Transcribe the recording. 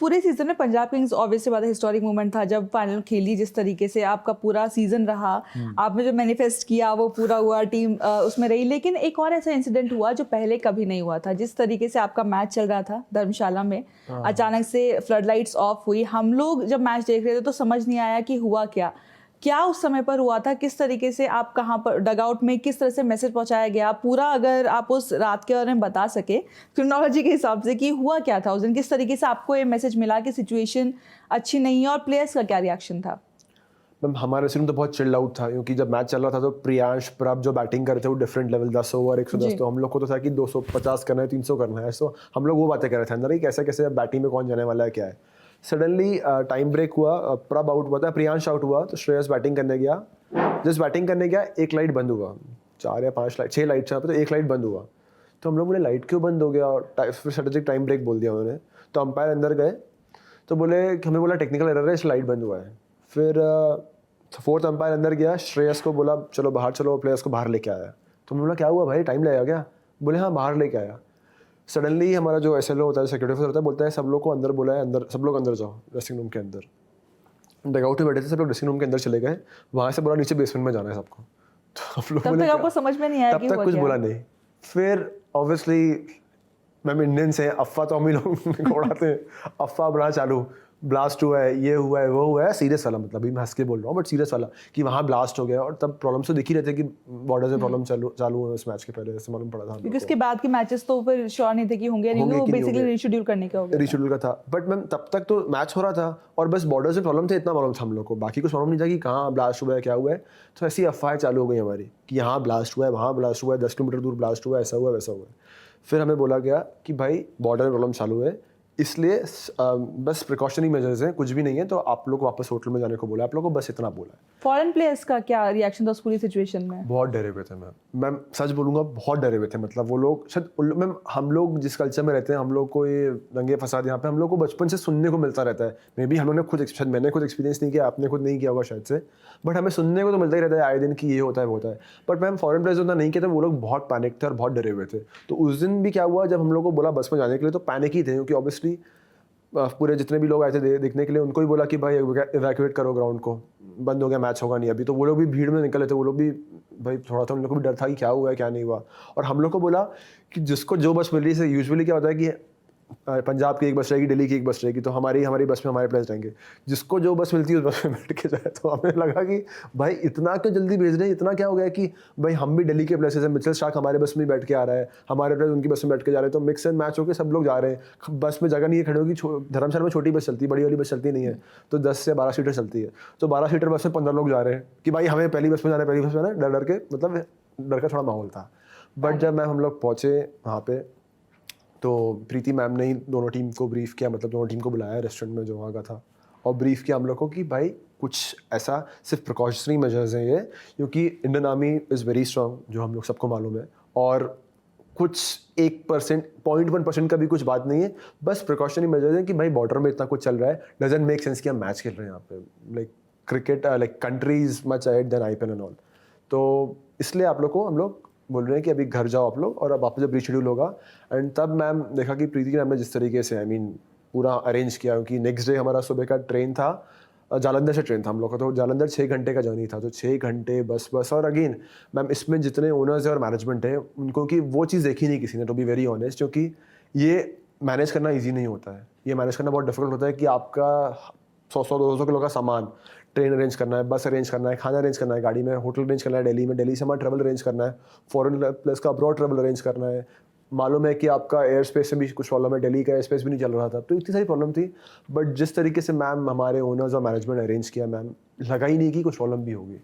पूरे सीजन में Punjab Kings obviously बात है हिस्टोरिक मोमेंट था जब फाइनल खेली, जिस तरीके से आपका पूरा सीजन रहा, आपने जो मैनिफेस्ट किया वो पूरा हुआ, टीम उसमें रही। लेकिन एक और ऐसा इंसिडेंट हुआ जो पहले कभी नहीं हुआ था, जिस तरीके से आपका मैच चल रहा था धर्मशाला में, अचानक से फ्लड लाइट्स ऑफ हुई। हम लोग जब मैच देख रहे थे तो समझ नहीं आया कि हुआ क्या क्या उस समय पर हुआ था, किस तरीके से आप कहाँ पर डगआउट में किस तरह से मैसेज पहुंचाया गया पूरा, अगर आप उस रात के बारे में बता सके क्रोनोलॉजी के हिसाब से कि हुआ क्या था उस दिन, किस तरीके से आपको ये मैसेज मिला कि सिचुएशन अच्छी नहीं है और प्लेयर्स का क्या रिएक्शन था? मैम हमारा सीन तो बहुत चिल्ड आउट था क्योंकि जब मैच चल रहा था तो प्रियांश प्रभ जो बैटिंग कर रहे थे वो डिफरेंट लेवल 10 ओवर 110, तो हम लोग को तो था कि 250 करना है 300 करना है, सो हम लोग वो बातें कर रहे थे अंदर ही कैसे कैसे बैटिंग में कौन जाने वाला है क्या है। सडनली टाइम ब्रेक हुआ, प्रभ आउट हुआ था, प्रियांश आउट हुआ, तो श्रेयस बैटिंग करने गया। जिस बैटिंग करने गया एक लाइट बंद हुआ, 4 या 5 लाइट 6 लाइट तो एक लाइट बंद हुआ। तो हम लोग बोले लाइट क्यों बंद हो गया, और फिर स्ट्रेटेजिक टाइम ब्रेक बोल दिया उन्होंने। तो अंपायर अंदर गए तो बोले हमें बोला टेक्निकल एरर है, इस लाइट बंद हुआ है। फिर फोर्थ अंपायर अंदर गया, श्रेयस को बोला चलो बाहर चलो, प्लेयर्स को बाहर लेके आया। तो हमने बोला क्या हुआ भाई, टाइम लगेगा क्या? बोले हाँ बाहर लेके आया। सडनली हमारा जो SLO होता है, सिक्योरिटी ऑफिसर होता है, बोलता है सब लोग को अंदर बुला है, अंदर सब लोग अंदर जाओ ड्रेसिंग रूम के अंदर। डगआउट में बैठे थे सब लोग, ड्रेसिंग रूम के अंदर चले गए, वहाँ से बोला नीचे बेसमेंट में जाना है सबको। तो हम लोग तब तक आपको समझ में नहीं आया कि तब तक कुछ बोला नहीं। फिर ऑब्वियसली मैम इंडियंस हैं, अफवाह तो हम ही लोग उड़ाते हैं, अफवाह बढ़ा चालू, ब्लास्ट हुआ है, ये हुआ है, वो हुआ है, सीरियस वाला, मतलब अभी मैं हंस के बोल रहा हूँ बट सीरियस वाला कि वहाँ ब्लास्ट हो गया। और तब प्रॉब्लम्स तो दिख ही रहे थे कि बॉर्डर से प्रॉब्लम चालू हुए उस मैच के पहले, ऐसे मालूम पड़ा था क्योंकि उसके बाद के मैचेस तो फिर श्योर नहीं थे कि होंगे नहीं, वो बेसिकली रीशेड्यूल करने का हो गया, रीशेड्यूल का था। बट मैम तब तक तो मैच हो रहा था और बस बॉर्डर से प्रॉब्लम थे, इतना मालूम था हम लोग को, बाकी कुछ मालूम नहीं था कि कहाँ ब्लास्ट हुआ है क्या हुआ है। तो ऐसी अफवाहें चालू हो गई हमारी कि यहाँ ब्लास्ट हुआ है, वहाँ ब्लास्ट हुआ है, 10 किलोमीटर दूर ब्लास्ट हुआ है, ऐसा हुआ वैसा हुआ है। फिर हमें बोला गया कि भाई बॉर्डर में प्रॉब्लम चालू है, इसलिए बस प्रिकॉशनरी मेजर्स हैं, कुछ भी नहीं है, तो आप लोग वापस होटल में जाने को बोला, आप लोगों को बस इतना बोला है। फॉरेन प्लेयर्स का क्या रिएक्शन था उस पूरी सिचुएशन में? बहुत डरे हुए थे मैम सच बोलूँगा, बहुत डरे हुए थे। मतलब वो लोग शायद मैम, हम लोग जिस कल्चर में रहते हैं, हम लोग को ये दंगे फसाद यहाँ पे हम लोग को बचपन से सुनने को मिलता रहता है। मे बी हम लोग ने खुद, शायद मैंने खुद एक्सपीरियंस नहीं किया, आपने खुद नहीं किया होगा शायद से, बट हमें सुनने को तो मिलता ही रहता है आए दिन कि ये होता है वो होता है। बट मैम फॉरेन प्लेयर्स उतना नहीं किया था, वो लोग बहुत पैनिक थे और बहुत डरे हुए थे। तो उस दिन भी क्या हुआ, जब हम लोग को बोला बस में जाने के लिए, तो पैनिक ही थे क्योंकि ऑब्वियसली पूरे जितने भी लोग आए थे देखने के लिए, उनको ही बोला कि भाई इवैक्यूएट करो ग्राउंड को, बंद हो गया, मैच होगा नहीं अभी। तो वो लोग भी भीड़ में निकले थे, वो लोग भी भाई थोड़ा सा उन लोग को भी डर था कि क्या हुआ है क्या नहीं हुआ। और हम लोग को बोला कि जिसको जो बस मिल रही है, यूजुअली क्या होता है कि पंजाब की एक बस रहेगी, दिल्ली की एक बस रहेगी, तो हमारी बस में हमारे प्लेयर्स रहेंगे, जिसको जो बस मिलती है उस बस में बैठ के जाए। तो हमें लगा कि भाई इतना क्यों जल्दी भेज रहे हैं, इतना क्या हो गया कि भाई हम भी दिल्ली के प्लेयर्स हैं, मिचेल स्टार्क हमारे बस में बैठ के आ रहा है, हमारे प्लेयर्स उनकी बस में बैठ के जा रहे हैं, तो मिक्स एंड मैच होकर सब लोग जा रहे हैं। बस में जगह नहीं है खड़े होगी, धर्मशाला में छोटी बस चलती है, बड़ी वाली बस चलती नहीं है, तो 10 से 12 सीटर चलती है। तो 12 सीटर बस में 15 लोग जा रहे हैं कि भाई हमें पहली बस में जाना है, पहली बस में जाना है, डर डर के, मतलब डर का थोड़ा माहौल था। बट जब हम लोग पहुँचे वहाँ पे, तो प्रीति मैम ने ही दोनों टीम को ब्रीफ किया, मतलब दोनों टीम को बुलाया रेस्टोरेंट में जो वहाँ का था, और ब्रीफ किया हम लोग को कि भाई कुछ ऐसा सिर्फ प्रिकॉशनरी मेजर्स हैं ये, क्योंकि Indian army is very strong, जो हम लोग सबको मालूम है, और कुछ 1%, 0.1% का भी कुछ बात नहीं है, बस प्रिकॉशनरी मेजर्स हैं कि भाई बॉर्डर में इतना कुछ चल रहा है, डजंट मेक सेंस कि हम मैच खेल रहे हैं यहाँ पे, like cricket, like country is much ahead than IPL and all. तो इसलिए आप लोग को हम लोग बोल रहे हैं कि अभी घर जाओ आप लोग, और अब वापस जब रीशेड्यूल होगा। एंड तब मैम देखा कि प्रीति मैम ने जिस तरीके से पूरा अरेंज किया, क्योंकि नेक्स्ट डे हमारा सुबह का ट्रेन था, जालंधर से ट्रेन था हम लोग का, तो जालंधर 6 घंटे का जर्नी था, तो 6 घंटे बस। और अगेन मैम इसमें जितने ओनर्स हैं और मैनेजमेंट है उनको, कि वो चीज़ देखी नहीं किसी ने, टू बी वेरी ऑनेस्ट, क्योंकि ये मैनेज करना ईजी नहीं होता है, ये मैनेज करना बहुत डिफिकल्ट होता है कि आपका 100-200 किलो का सामान, ट्रेन अरेंज करना है, बस अरेंज करना है, खाना अरेंज करना है, गाड़ी में होटल अरेंज करना है दिल्ली में, दिल्ली से हमारा ट्रैवल अरेंज करना है, फॉरेन प्लस का अब्रॉड ट्रैवल अरेंज करना है। मालूम है कि आपका एयर स्पेस से भी कुछ प्रॉब्लम है, दिल्ली का एयर स्पेस भी नहीं चल रहा था, तो इतनी सारी प्रॉब्लम थी। बट जिस तरीके से मैम हमारे ओनर्स और मैनेजमेंट अरेंज किया, मैम लगा ही नहीं कि कुछ प्रॉब्लम भी होगी।